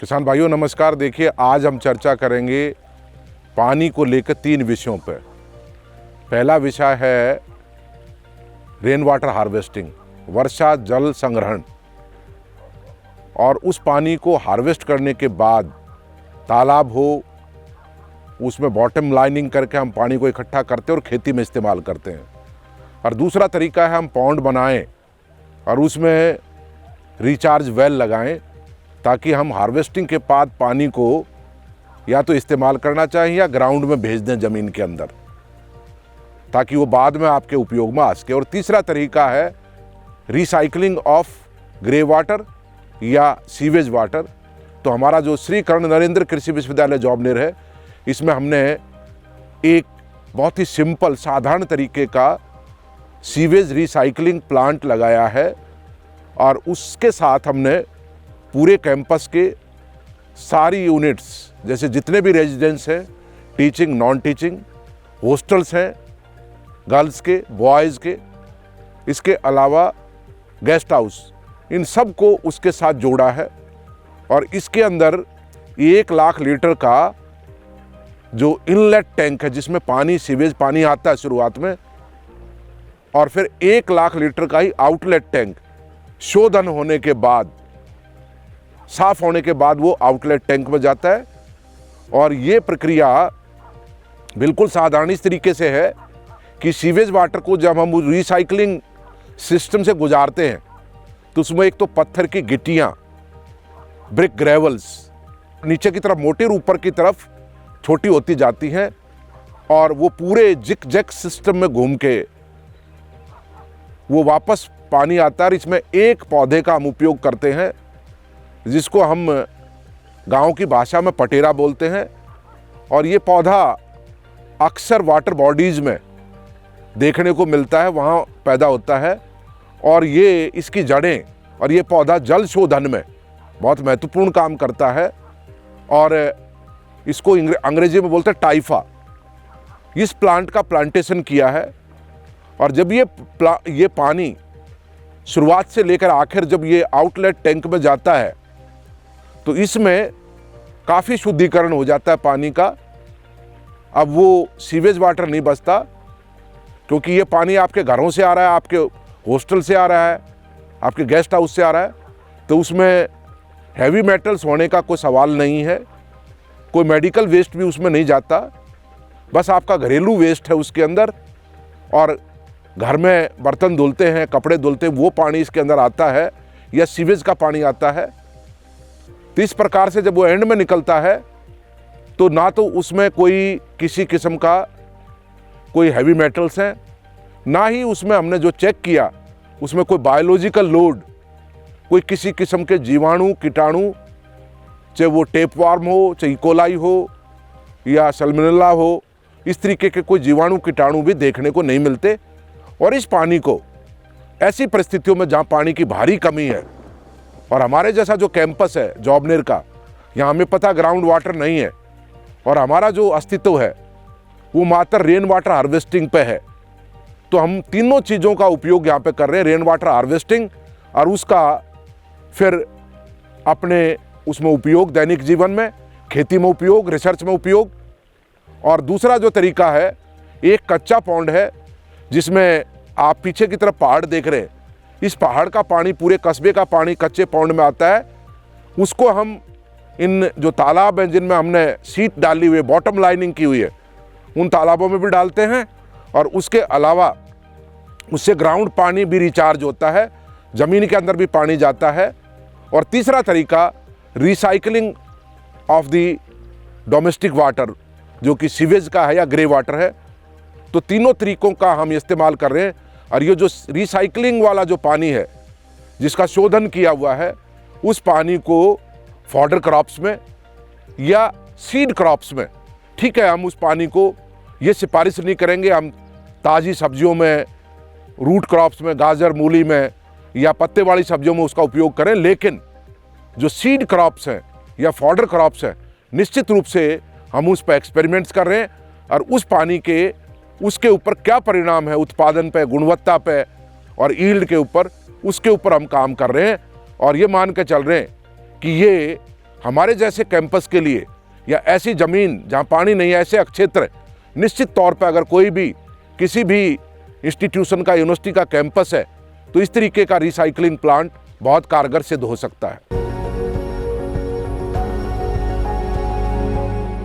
किसान भाइयों नमस्कार। देखिए, आज हम चर्चा करेंगे पानी को लेकर 3 विषयों पर। पहला विषय है रेन वाटर हार्वेस्टिंग, वर्षा जल संग्रहण, और उस पानी को हार्वेस्ट करने के बाद तालाब हो उसमें बॉटम लाइनिंग करके हम पानी को इकट्ठा करते हैं और खेती में इस्तेमाल करते हैं। और दूसरा तरीका है हम पॉन्ड बनाएं और उसमें रिचार्ज वेल लगाएं ताकि हम हार्वेस्टिंग के बाद पानी को या तो इस्तेमाल करना चाहिए या ग्राउंड में भेज दें ज़मीन के अंदर, ताकि वो बाद में आपके उपयोग में आ सके। और तीसरा तरीका है रिसाइकलिंग ऑफ ग्रे वाटर या सीवेज वाटर। तो हमारा जो श्री कर्ण नरेंद्र कृषि विश्वविद्यालय जॉबनेर है, इसमें हमने एक बहुत ही सिंपल साधारण तरीके का सीवेज रिसाइकलिंग प्लांट लगाया है और उसके साथ हमने पूरे कैंपस के सारी यूनिट्स, जैसे जितने भी रेजिडेंट्स हैं, टीचिंग नॉन टीचिंग, हॉस्टल्स हैं गर्ल्स के बॉयज़ के, इसके अलावा गेस्ट हाउस, इन सब को उसके साथ जोड़ा है। और इसके अंदर 1 लाख लीटर का जो इनलेट टैंक है जिसमें पानी सीवेज पानी आता है शुरुआत में, और फिर 1 लाख लीटर का ही आउटलेट टैंक शोधन होने के बाद, साफ होने के बाद वो आउटलेट टैंक में जाता है। और ये प्रक्रिया बिल्कुल साधारण इस तरीके से है कि सीवेज वाटर को जब हम रिसाइकलिंग सिस्टम से गुजारते हैं तो उसमें एक तो पत्थर की गिट्टियाँ, ब्रिक ग्रेवल्स नीचे की तरफ मोटी और ऊपर की तरफ छोटी होती जाती हैं, और वो पूरे जिक जैक सिस्टम में घूम के वो वापस पानी आता है। और इसमें एक पौधे का हम उपयोग करते हैं जिसको हम गांव की भाषा में पटेरा बोलते हैं, और ये पौधा अक्सर वाटर बॉडीज़ में देखने को मिलता है, वहाँ पैदा होता है। और ये इसकी जड़ें और ये पौधा जल शोधन में बहुत महत्वपूर्ण काम करता है, और इसको अंग्रेजी में बोलते हैं टाइफा। इस प्लांट का प्लांटेशन किया है, और जब ये पानी शुरुआत से लेकर आखिर जब ये आउटलेट टैंक में जाता है तो इसमें काफ़ी शुद्धिकरण हो जाता है पानी का। अब वो सीवेज वाटर नहीं बचता, क्योंकि ये पानी आपके घरों से आ रहा है, आपके हॉस्टल से आ रहा है, आपके गेस्ट हाउस से आ रहा है, तो उसमें हैवी मेटल्स होने का कोई सवाल नहीं है, कोई मेडिकल वेस्ट भी उसमें नहीं जाता, बस आपका घरेलू वेस्ट है उसके अंदर। और घर में बर्तन धुलते हैं, कपड़े धुलते हैं, वो पानी इसके अंदर आता है, या सीवेज का पानी आता है। तो इस प्रकार से जब वो एंड में निकलता है तो ना तो उसमें कोई किसी किस्म का कोई हैवी मेटल्स हैं, ना ही उसमें हमने जो चेक किया उसमें कोई बायोलॉजिकल लोड, कोई किसी किस्म के जीवाणु कीटाणु, चाहे वो टेपवार्म हो, चाहे इकोलाई हो या सल्मोनेला हो, इस तरीके के कोई जीवाणु कीटाणु भी देखने को नहीं मिलते। और इस पानी को ऐसी परिस्थितियों में जहाँ पानी की भारी कमी है, और हमारे जैसा जो कैंपस है जॉबनेर का, यहाँ हमें पता ग्राउंड वाटर नहीं है, और हमारा जो अस्तित्व है वो मात्र रेन वाटर हार्वेस्टिंग पे है, तो हम तीनों चीज़ों का उपयोग यहाँ पे कर रहे हैं। रेन वाटर हार्वेस्टिंग और उसका फिर अपने उसमें उपयोग दैनिक जीवन में, खेती में उपयोग, रिसर्च में उपयोग। और दूसरा जो तरीका है, एक कच्चा पॉन्ड है जिसमें आप पीछे की तरफ पहाड़ देख रहे हैं, इस पहाड़ का पानी, पूरे कस्बे का पानी कच्चे पॉन्ड में आता है। उसको हम इन जो तालाब हैं जिनमें हमने सीट डाली हुई है, बॉटम लाइनिंग की हुई है, उन तालाबों में भी डालते हैं, और उसके अलावा उससे ग्राउंड पानी भी रिचार्ज होता है, ज़मीन के अंदर भी पानी जाता है। और तीसरा तरीका recycling of the domestic water, जो कि सीवेज का है या ग्रे वाटर है। तो तीनों तरीकों का हम इस्तेमाल कर रहे हैं। और ये जो रिसाइकलिंग वाला जो पानी है जिसका शोधन किया हुआ है, उस पानी को फॉडर क्रॉप्स में या सीड क्रॉप्स में, ठीक है, हम उस पानी को ये सिफारिश नहीं करेंगे हम ताज़ी सब्जियों में, रूट क्रॉप्स में, गाजर मूली में या पत्ते वाली सब्जियों में उसका उपयोग करें, लेकिन जो सीड क्रॉप्स हैं या फॉडर क्रॉप्स हैं, निश्चित रूप से हम उस पर एक्सपेरिमेंट्स कर रहे हैं। और उस पानी के उसके ऊपर क्या परिणाम है उत्पादन पे, गुणवत्ता पे और यील्ड के ऊपर, उसके ऊपर हम काम कर रहे हैं। और ये मान के चल रहे हैं कि ये हमारे जैसे कैंपस के लिए या ऐसी ज़मीन जहाँ पानी नहीं है, ऐसे क्षेत्र, निश्चित तौर पर अगर कोई भी किसी भी इंस्टीट्यूशन का, यूनिवर्सिटी का कैंपस है, तो इस तरीके का रिसाइकलिंग प्लांट बहुत कारगर सिद्ध हो सकता है।